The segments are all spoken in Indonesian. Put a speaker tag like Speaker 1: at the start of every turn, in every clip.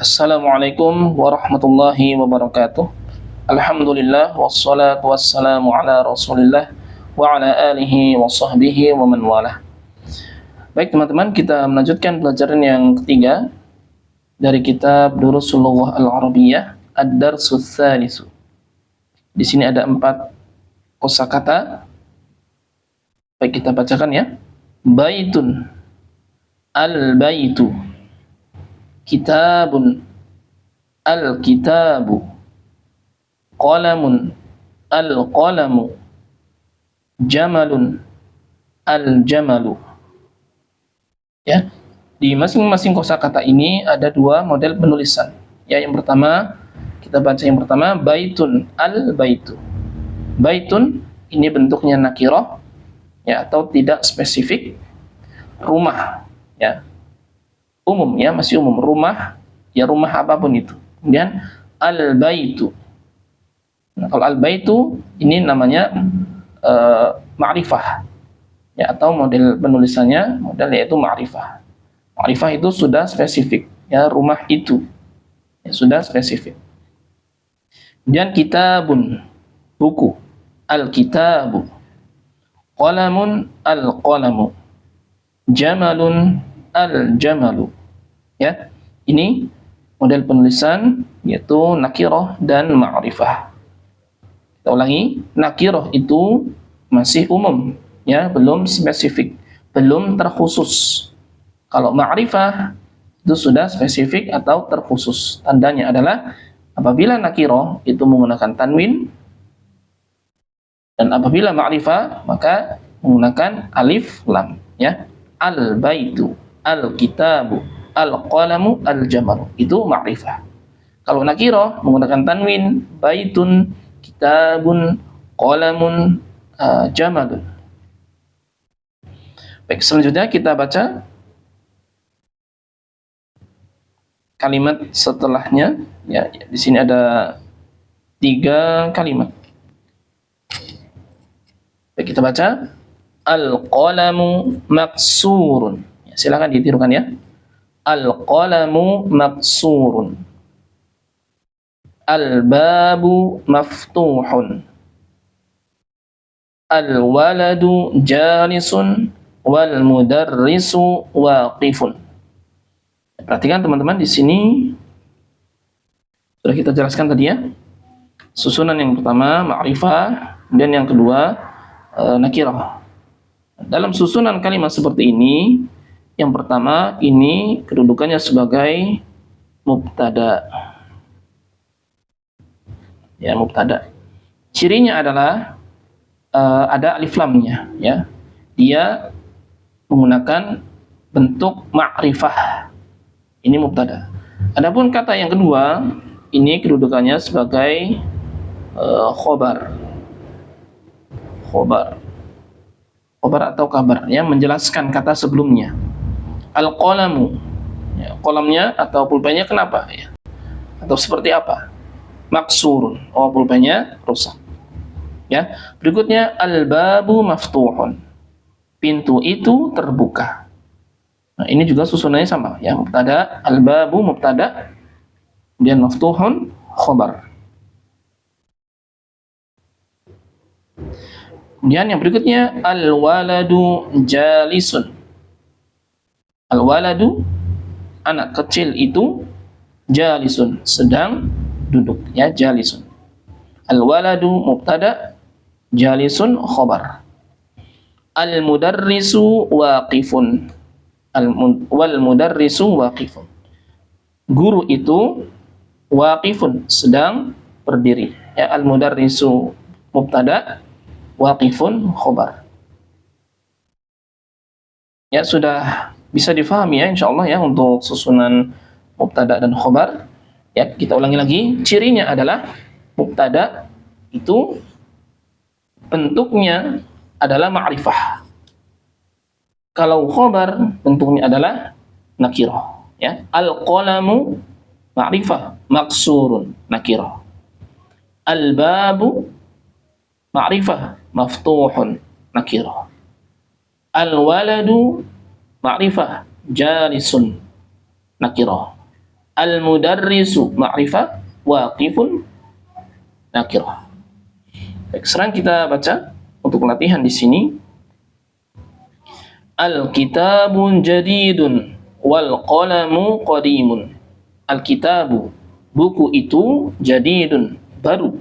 Speaker 1: Assalamualaikum warahmatullahi wabarakatuh. Alhamdulillah wassalatu wassalamu ala Rasulillah wa ala alihi wa sahbihi wa man walah. Baik teman-teman, kita melanjutkan pelajaran yang ketiga dari kitab Durusul Lughah Al-Arabiyyah Ad-Darsus Tsalisu. Di sini ada 4 kosakata. Baik, kita bacakan ya. Baitun, al-baitu, kitabun, al-kitabu, qalamun, al-qalamu, jamalun, al-jamalu. Ya, di masing-masing kosakata ini ada 2 model penulisan. Ya, yang pertama kita baca yang pertama baitun, al-baitu. Baitun ini bentuknya nakirah ya, atau tidak spesifik. Rumah ya, umum ya, masih umum, rumah ya, rumah apapun itu. Kemudian al-baitu. Nah, kalau al-baitu ini namanya ma'rifah ya, atau model penulisannya model yaitu ma'rifah. Ma'rifah itu sudah spesifik ya, rumah itu ya, sudah spesifik. Kemudian kitabun, buku, al-kitabu, qalamun, al-qalamu, jamalun, al-jamalu. Ya, ini model penulisan yaitu nakirah dan ma'rifah. Kita ulangi, nakirah itu masih umum ya, belum spesifik, belum terkhusus. Kalau ma'rifah itu sudah spesifik atau terkhusus. Tandanya adalah apabila nakirah itu menggunakan tanwin, dan apabila ma'rifah maka menggunakan alif lam ya. Al-baitu, al-kitabu, al-qalamu, al-jamalu, itu ma'rifah. Kalau nakirah menggunakan tanwin, baitun, kitabun, qalamun, jamalun. Baik, selanjutnya kita baca kalimat setelahnya ya. Di sini ada 3 kalimat. Baik, kita baca al-qalamu maksurun. Ya, silakan ditirukan ya. Al-qalamu maksurun. Al-babu maftuhun. Al-waladu jalisun wal mudarrisu waqifun. Perhatikan teman-teman, di sini sudah kita jelaskan tadi ya. Susunan yang pertama ma'rifah, dan yang kedua nakirah. Dalam susunan kalimat seperti ini, yang pertama ini kedudukannya sebagai mubtada. Ya, mubtada. Cirinya adalah ada alif lamnya ya. Dia menggunakan bentuk ma'rifah. Ini mubtada. Adapun kata yang kedua, ini kedudukannya sebagai khobar. Khobar atau kabar ya, menjelaskan kata sebelumnya. Al-qalamu ya, kolamnya atau pulpennya kenapa ya, atau seperti apa? Maksurun, oh pulpennya rusak ya. Berikutnya al-babu maftuhun, pintu itu terbuka. Nah, ini juga susunannya sama ya, mubtada, al-babu mubtada, kemudian maftuhun khobar. Kemudian yang berikutnya al-waladu jalisun. Al-waladu, anak kecil itu, jalisun, sedang duduk ya, jalisun. Al-waladu mubtada, jalisun khobar. Al-mudarrisu waqifun. Wal mudarrisu waqifun. Guru itu waqifun, sedang berdiri ya. Al-mudarrisu mubtada, waqifun khobar. Ya, sudah bisa difahami ya insyaallah ya untuk susunan mubtada dan khobar. Ya, kita ulangi lagi. Cirinya adalah mubtada itu bentuknya adalah ma'rifah. Kalau khobar bentuknya adalah nakirah ya. Al-qalamu ma'rifah maksurun nakirah. Al-babu ma'rifah maftuhun nakirah. Al-waladu ma'rifah jalisun nakirah. Al-mudarrisu ma'rifah, waqifun nakirah. Baik, sekarang kita baca untuk latihan di sini. Al-kitabun jadidun wal qalamu qadimun. Al-kitabu, buku itu, jadidun, baru.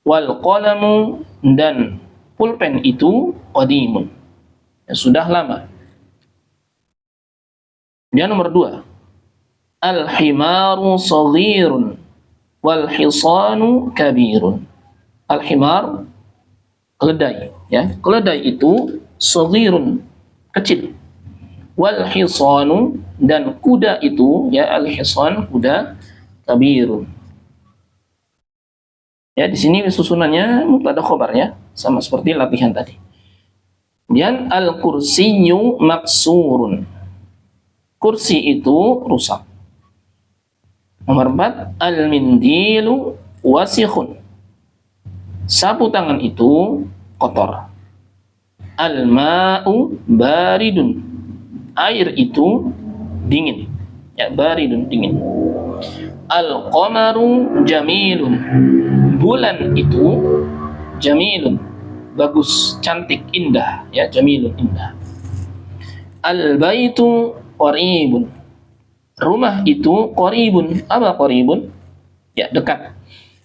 Speaker 1: Wal qalamu, dan pulpen itu, qadimun, ya, sudah lama. Yang nomor 2, al-himaru saghirun wal hisanu kabirun. Al-himar, keledai, ya. Keledai itu saghirun, kecil. Wal hisanu, dan kuda itu, ya, al-hisan, kuda, kabirun. Ya, di sini susunannya mubtada khobar, ya, sama seperti latihan tadi. Kemudian al-kursiyyu maksurun. Kursi itu rusak. Nomor 4, al-mindilu wasikhun. Sapu tangan itu kotor. Al-ma'u baridun. Air itu dingin. Ya, baridun, dingin. Al-qamaru jamilun. Bulan itu jamilun, bagus, cantik, indah, ya, jamilun, indah. Al-baitu qaribun. Rumah itu qaribun. Apa qaribun? Ya, dekat.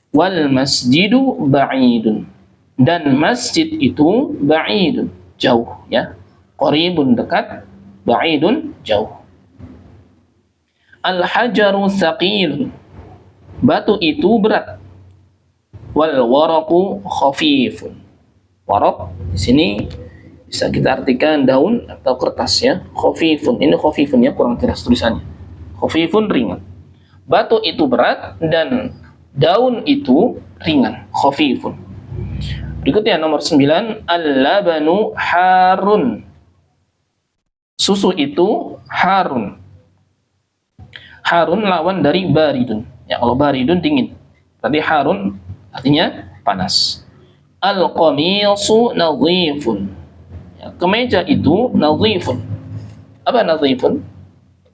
Speaker 1: Wal masjidu ba'idun. Dan masjid itu ba'idun, jauh, ya. Qaribun, dekat, ba'idun, jauh. Al-hajaru thaqilun. Batu itu berat. Wal waraqu khafifun. Waraq di sini bisa kita artikan daun atau kertas, ya. Khafifun. Ini khafifun, ya, kurang jelas tulisannya. Khafifun, ringan. Batu itu berat dan daun itu ringan. Khafifun. Berikutnya nomor 9, al-labanu harun. Susu itu harun. Harun lawan dari baridun. Ya, kalau baridun dingin. Tadi harun artinya panas. Al-qamisu nadhifun. Ya, kemeja itu nadhifun. Apa nadhifun?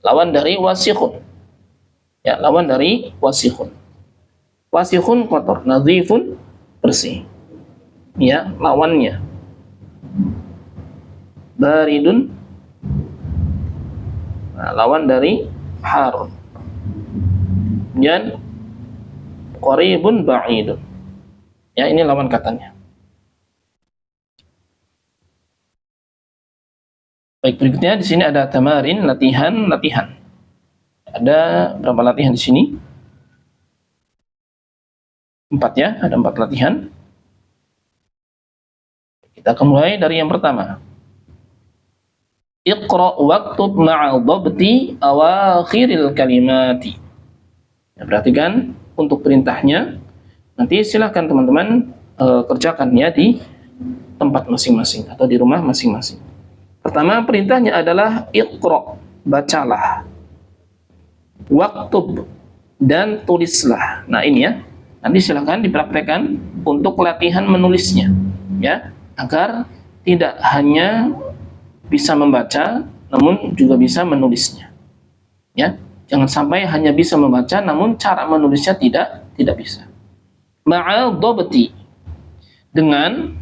Speaker 1: Lawan dari wasikhun. Ya, lawan dari wasikhun. Wasikhun kotor, nadhifun bersih. Ya, lawannya. Baridun, nah, lawan dari harun. Dan qaribun ba'idun. Ya, ini lawan katanya. Baik, berikutnya di sini ada tamarin, latihan. Ada berapa latihan di sini? 4, ya, ada 4 latihan. Kita akan mulai dari yang pertama. Iqra waktub ma'a dhabti awakhiril kalimati. Ya, perhatikan untuk perintahnya. Nanti silahkan teman-teman kerjakan, ya, di tempat masing-masing atau di rumah masing-masing. Pertama, perintahnya adalah iqra, bacalah. Waktub, dan tulislah. Nah, ini, ya. Nanti silahkan dipraktekkan untuk latihan menulisnya, ya, agar tidak hanya bisa membaca, namun juga bisa menulisnya. Ya, jangan sampai hanya bisa membaca, namun cara menulisnya tidak bisa. Ma'al dhabti, dengan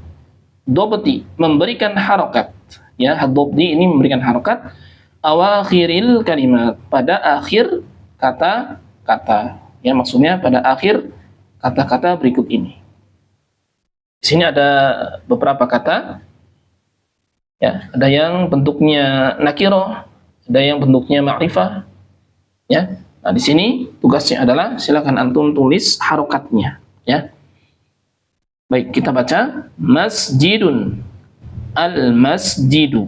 Speaker 1: dhabti, memberikan harokat. Ya, dhabti ini memberikan harokat. Awakhiril kalimat, pada akhir kata-kata. Ya, maksudnya pada akhir kata-kata berikut ini. Di sini ada beberapa kata. Ya, ada yang bentuknya nakirah, ada yang bentuknya ma'rifah. Ya. Nah, di sini tugasnya adalah silakan antum tulis harokatnya, ya. Baik, kita baca. Masjidun, al-masjidu,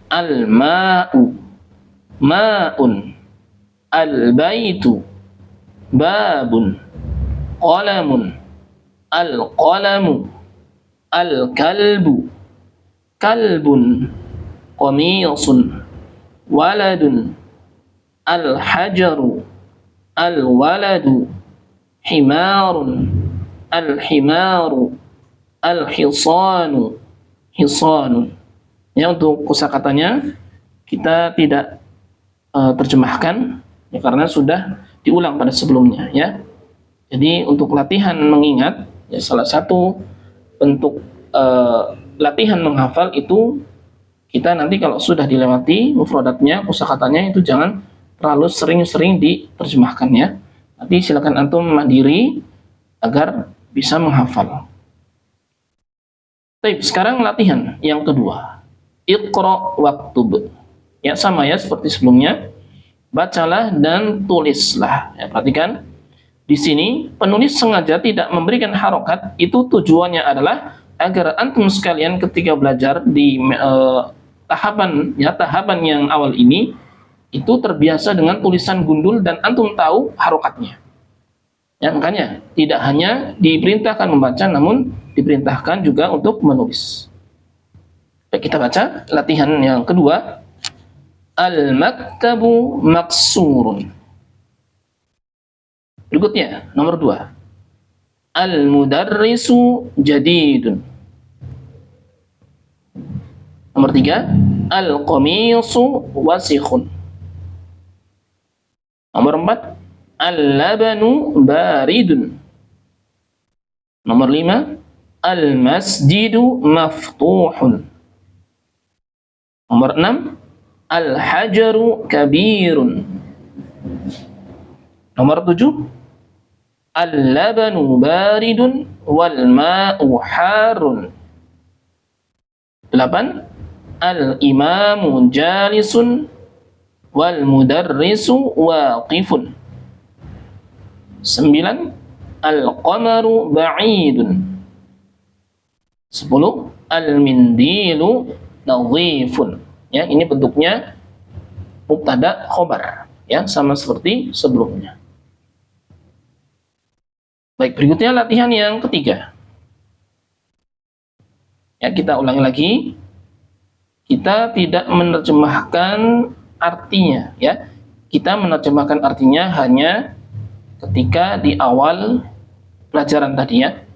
Speaker 1: al-ma'u, ma'un, al-baitu, babun, qalamun, al-qalamu, al-kalbu, kalbun, qamisun, waladun, al-hajaru, al-waladu, himarun, al-himaru, al-hisanu, hisanun. Ya, untuk kosakatanya kita tidak terjemahkan, ya, karena sudah diulang pada sebelumnya ya. Jadi untuk latihan mengingat ya, salah satu bentuk latihan menghafal itu kita nanti kalau sudah dilewati mufradatnya, kosakatanya itu jangan terlalu sering-sering diterjemahkan ya. Nanti silakan antum mandiri agar bisa menghafal. Baik, sekarang latihan yang kedua. Iqra waktub. Ya, sama ya seperti sebelumnya. Bacalah dan tulislah. Ya, perhatikan. Di sini penulis sengaja tidak memberikan harokat. Itu tujuannya adalah agar antum sekalian ketika belajar di tahapan yang awal ini itu terbiasa dengan tulisan gundul dan antum tahu harokatnya. Ya, makanya tidak hanya diperintahkan membaca, namun diperintahkan juga untuk menulis. Baik, kita baca latihan yang kedua. Al-maktabu maksurun. Berikutnya, nomor 2. Al-mudarrisu jadidun. Nomor 3. Al-qamisu wasikhun. Nomor 4. Al-labanu baridun. Nomor 5. Al-masjidu maftuhun. Nomor 6. Al-hajaru kabirun. Nomor 7. Al-labanu baridun wal ma'u harun. 8. Al-imamu jalisun wal mudarrisu waqifun. 9. Al-qamaru ba'idun. 10. Al-mindilu nadhifun. Ya, ini bentuknya mubtada khobar ya, sama seperti sebelumnya. Baik, berikutnya latihan yang ketiga. Ya, kita ulangi lagi. Kita tidak menerjemahkan artinya ya. Kita menerjemahkan artinya hanya ketika di awal pelajaran tadi ya,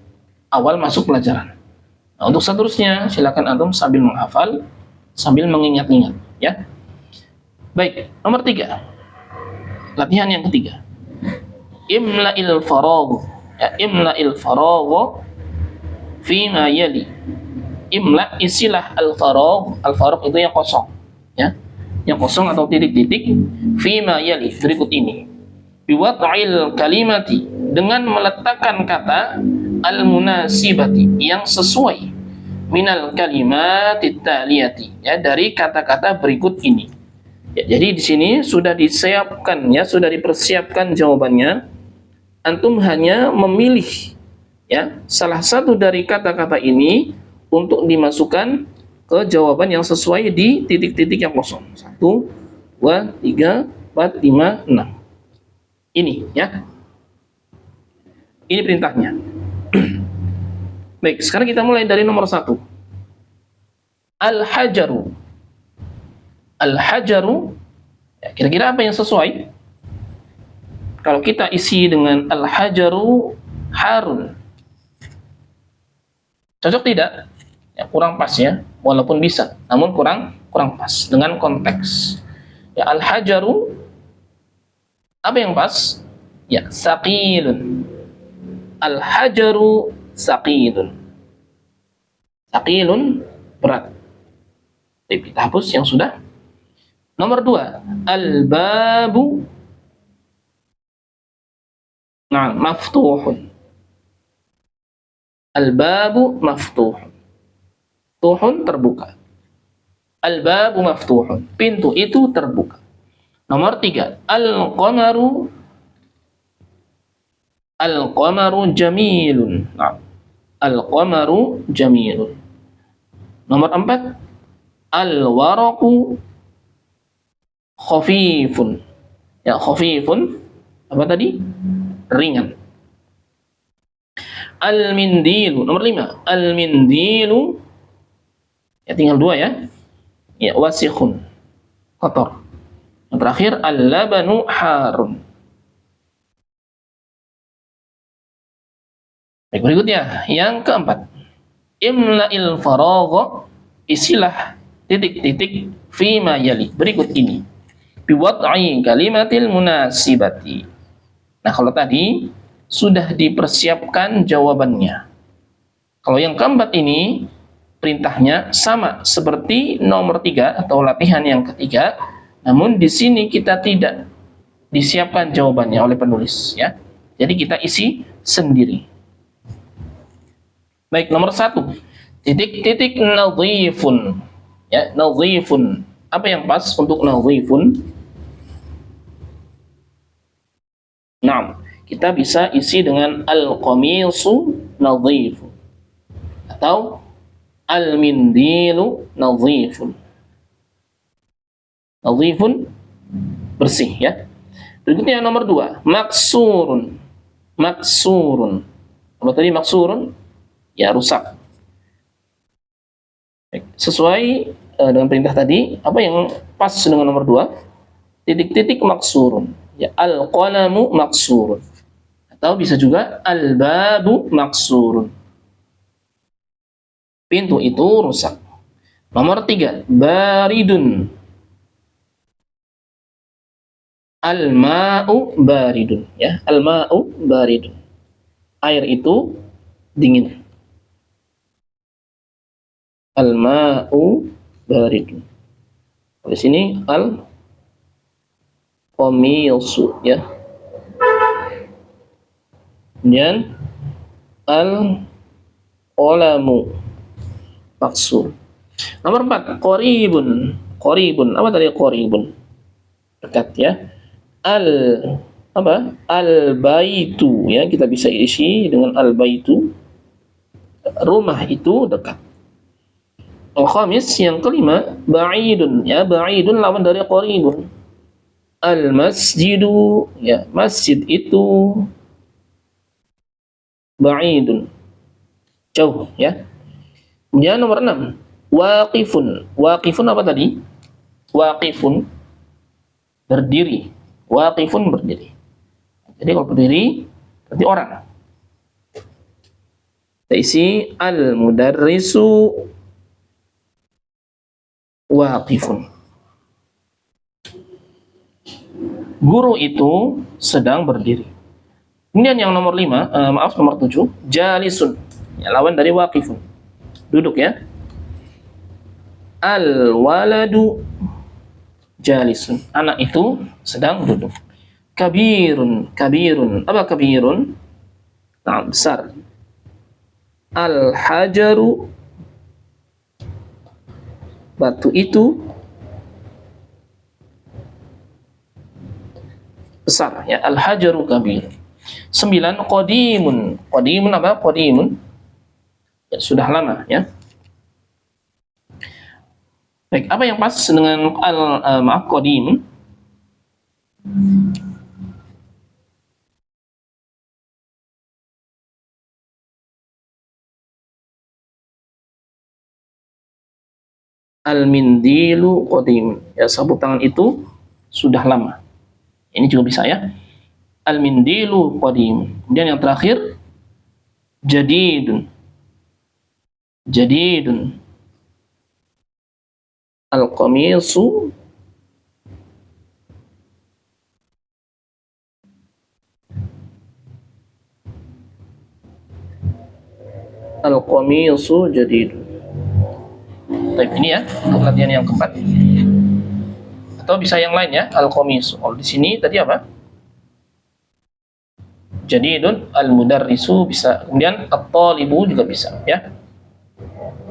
Speaker 1: awal masuk pelajaran. Nah, untuk seterusnya silakan antum sambil menghafal, sambil mengingat-ingat ya. Baik, nomor 3. Latihan yang ketiga. Imla'il faragh. Ya, imla'il faragh fima yali. Imla isilah al-faragh. Al-faragh itu yang kosong ya. Yang kosong atau titik-titik fima yali berikut ini. Biwad'il kalimati, dengan meletakkan kata al-munasibati yang sesuai minal kalimatit taliyati ya, dari kata-kata berikut ini. Ya, jadi di sini sudah disiapkan ya, sudah dipersiapkan jawabannya. Antum hanya memilih ya salah satu dari kata-kata ini untuk dimasukkan ke jawaban yang sesuai di titik-titik yang kosong. 1, 2, 3, 4, 5, 6. Ini ya. Ini perintahnya. Baik, sekarang kita mulai dari nomor 1. Al-hajaru. Al-hajaru, ya, kira-kira apa yang sesuai? Kalau kita isi dengan al-hajaru harun, cocok tidak? Ya, kurang pas ya, walaupun bisa, namun kurang pas dengan konteks. Ya, al-hajaru, apa yang pas? Ya, saqilun. Al-hajaru saqilun. Saqilun, berat. Jadi kita hapus yang sudah. Nomor 2, al-babu maftuhun. Al-babu maftuhun. Tuhun terbuka. Al-babu maftuhun. Pintu itu terbuka. Nomor 3, al-qamaru jamilun. Al-qamaru jamilun. Nomor 4, al-waraqu khafifun. Ya, khafifun apa tadi? Ringan. Al-mindilu. Nomor 5, al-mindilu, ya tinggal 2 ya. Ya, wasikhun, kotor. Yang terakhir, al-labanu harun. Baik, berikutnya yang keempat. Imla'il faragh, isilah titik-titik fima yali berikut ini. biwad'i kalimatil munasibati. Nah, kalau tadi sudah dipersiapkan jawabannya. Kalau yang keempat ini perintahnya sama seperti nomor 3 atau latihan yang ketiga, namun di sini kita tidak disiapkan jawabannya oleh penulis, ya. Jadi kita isi sendiri. Baik, nomor 1. Titik-titik nadhifun. Ya, nadhifun. Apa yang pas untuk nadhifun? Nah, kita bisa isi dengan al-qamisu nadhifun atau al-mindilu nadhifun. Nadhifun bersih, ya. Berikutnya nomor 2, maksurun. Maksurun. Kalau tadi maksurun, ya rusak. Sesuai dengan perintah tadi, apa yang pas dengan nomor 2? Titik-titik maksurun. Ya, al-qalamu maksurun. Atau bisa juga al-babu maksurun. Pintu itu rusak. Nomor 3, baridun. Al-ma'u baridun, ya. Al-ma'u baridun. Air itu dingin. Al-ma'u baridun. Di sini al-qamisu, ya. Kemudian al-qalamu maksur. Nomor 4, qaribun. Qaribun. Apa tadi qaribun? Dekat, ya. Al-baitu, ya, kita bisa isi dengan al-baitu. Rumah itu dekat. Al-khamis, yang kelima, ba'idun, ya. Ba'idun lawan dari qaribun. Al-masjidu, ya, masjid itu ba'idun, jauh, ya. Kemudian nomor 6, waqifun. Waqifun apa tadi? Waqifun berdiri. Waqifun berdiri. Jadi kalau berdiri berarti orang. Kita isi al-mudarrisu waqifun. Guru itu sedang berdiri. Kemudian yang nomor 5, nomor 7, jalisun. Ya, lawan dari waqifun. Duduk, ya. Al-waladu jalisun. Anak itu sedang duduk. Kabirun. Kabirun. Apa kabirun? Nah, besar. Al-hajaru. Batu itu besar, ya. Al-hajaru kabir. 9, qadimun. Qadimun apa? Qadimun, ya, sudah lama, ya. Baik, apa yang pas dengan qadim? Al-mindilu qadim. Ya, sabuk tangan itu sudah lama. Ini juga bisa, ya. Al-mindilu qadim. Kemudian yang terakhir, jadidun. Jadidun. Al-qamisu jadidun. Baik, ini, ya, untuk latihan yang keempat. Atau bisa yang lain, ya, al-qamisu. Oh, di sini tadi apa? Jadidun, al-mudarrisu bisa. Kemudian at-talibu juga bisa, ya.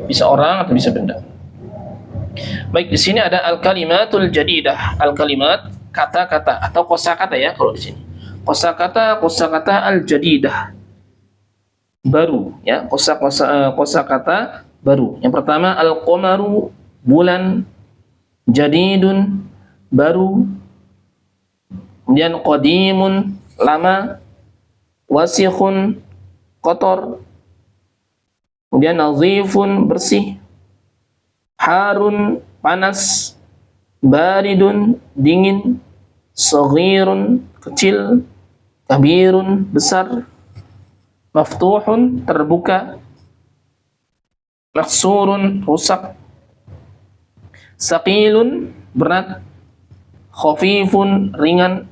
Speaker 1: Bisa orang atau bisa benda. Baik, di sini ada al-kalimatul jadidah. Al-kalimat, kata-kata atau kosakata, ya, kalau di sini. Kosakata al-jadidah. Baru, ya, kosakata baru. Yang pertama, al-qamaru, bulan. Jadidun, baru. Kemudian qadimun, lama. Wasikhun, kotor. Kemudian nadhifun, bersih. Harun, panas. Baridun, dingin. Saghirun, kecil. Kabirun, besar. Maftuhun, terbuka. Maksurun, rusak. Saqilun, berat. khafifun ringan,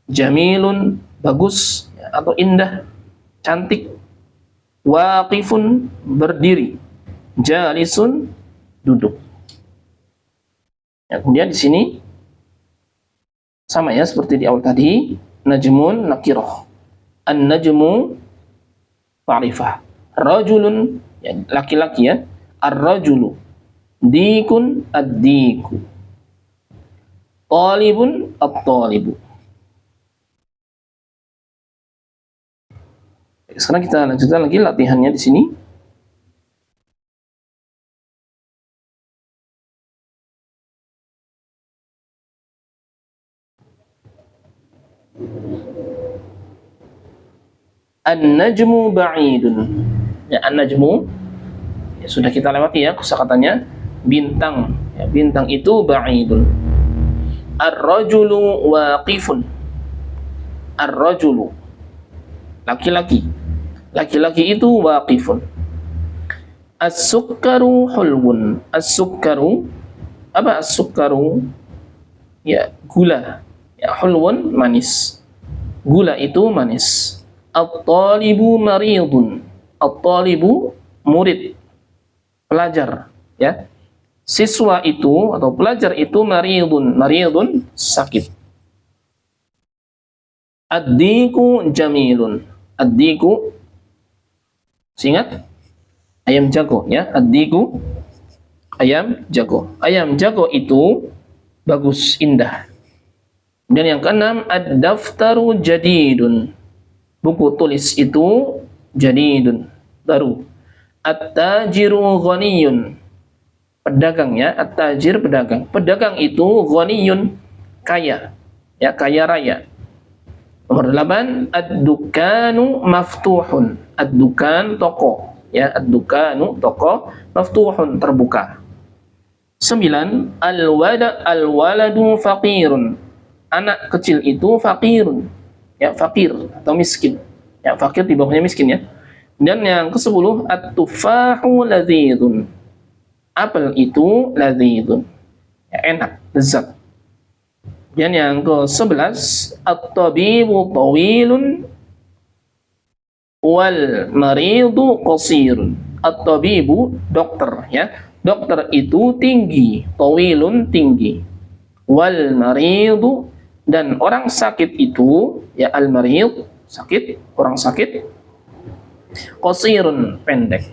Speaker 1: jamilun bagus ya, atau indah, cantik, waqifun berdiri, jalisun duduk. Ya, kemudian di sini sama ya seperti di awal tadi, najmun nakirah, an-najmu ma'rifah, rajulun ya, laki-laki ya, ar-rajulu, dikun ad-diku, talibun at-talibu. Sekarang kita lanjutkan lagi latihannya di sini. An-najmu ba'idun. Ya, an-najmu ya, sudah kita lewati ya kosakatanya, bintang. Ya, bintang itu ba'idun. Ar-rajulu waqifun. Ar-rajulu laki-laki. Laki-laki itu waqifun. As-sukkaru hulwun. As-sukkaru apa as-sukkaru? Ya, gula. Ya, hulwun manis. Gula itu manis. At-talibu maridun. At-talibu murid, pelajar ya. Siswa itu atau pelajar itu maridun. Maridun sakit. Ad-diku jamilun. Ad-diku ingat ayam jago ya. Ad-diku ayam jago. Ayam jago itu bagus, indah. Dan yang keenam, ad-daftaru jadidun. Buku tulis itu jadidun, baru. At-tajiru ghaniyun. Pedagang ya, at-tajir pedagang. Pedagang itu ghaniyun, kaya. Ya, kaya raya. Nomor 8, ad-dukanu maftuhun. Ad-dukan toko, ya, ad-dukanu toko, maftuhun terbuka. 9, al-waladu faqirun. Anak kecil itu faqirun. Ya, fakir atau miskin. Ya, fakir di bawahnya miskin ya. Dan yang ke-10, at-tufahu ladzidun. Apel itu ladzidun. Ya, enak, lezat. Dan yang ke-11, at-tabibu tawilun wal maridu qasirun. At-tabibu dokter ya. Dokter itu tinggi, tawilun tinggi. Wal maridu dan orang sakit itu ya, al-marid sakit, orang sakit, qasirun pendek.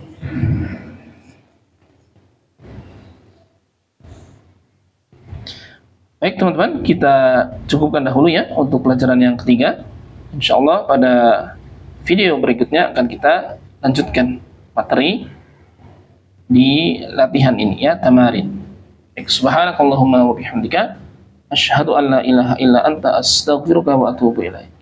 Speaker 1: Baik teman-teman, kita cukupkan dahulu ya untuk pelajaran yang ketiga. Insyaallah pada video berikutnya akan kita lanjutkan materi di latihan ini ya, tamarin. Subhanakallahumma wa bihamdika asyhadu an la ilaha illa anta astaghfiruka wa atubu ilaik.